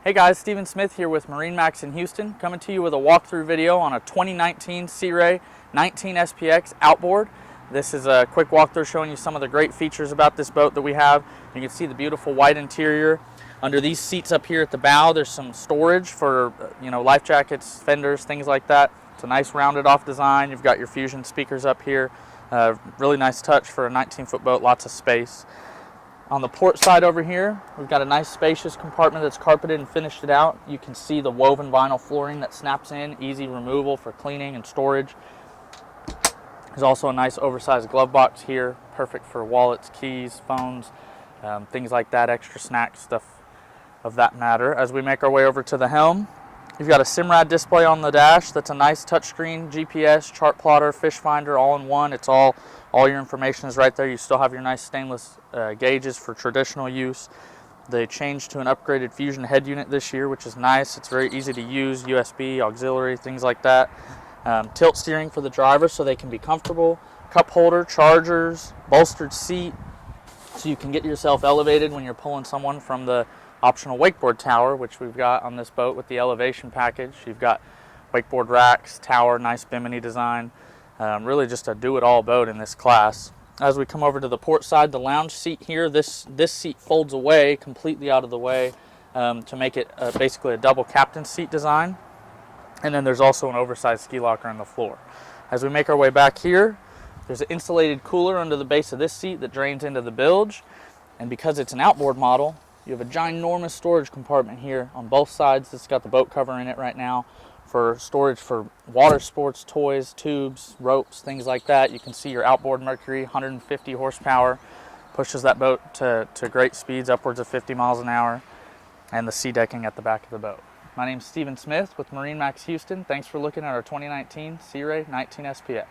Hey guys, Steven Smith here with MarineMax in Houston, coming to you with a walkthrough video on a 2019 Sea Ray 19 SPX outboard. This is a quick walkthrough showing you some of the great features about this boat that we have. You can see the beautiful white interior. Under these seats up here at the bow, there's some storage for life jackets, fenders, things like that. It's a nice rounded off design. You've got your Fusion speakers up here. Really nice touch for a 19-foot boat, lots of space. On the port side over here, we've got a nice spacious compartment that's carpeted and finished it out. You can see the woven vinyl flooring that snaps in, easy removal for cleaning and storage. There's also a nice oversized glove box here, perfect for wallets, keys, phones, things like that, extra snacks, stuff of that matter. As we make our way over to the helm, you've got a Simrad display on the dash that's a nice touchscreen, GPS, chart plotter, fish finder, all in one. It's all your information is right there. You still have your nice stainless gauges for traditional use. They changed to an upgraded Fusion head unit this year, which is nice. It's very easy to use, USB, auxiliary, things like that. Tilt steering for the driver so they can be comfortable. Cup holder, chargers, bolstered seat, so you can get yourself elevated when you're pulling someone from the optional wakeboard tower, which we've got on this boat with the elevation package. You've got wakeboard racks, tower, nice bimini design. Really just a do-it-all boat in this class. As we come over to the port side, the lounge seat here, this seat folds away, completely out of the way, to make it basically a double captain seat design. And then there's also an oversized ski locker on the floor. As we make our way back here, there's an insulated cooler under the base of this seat that drains into the bilge. And because it's an outboard model, you have a ginormous storage compartment here on both sides. It's got the boat cover in it right now for storage for water sports, toys, tubes, ropes, things like that. You can see your outboard Mercury, 150 horsepower, pushes that boat to great speeds, upwards of 50 miles an hour, and the sea decking at the back of the boat. My name is Steven Smith with MarineMax Houston. Thanks for looking at our 2019 Sea Ray 19 SPX.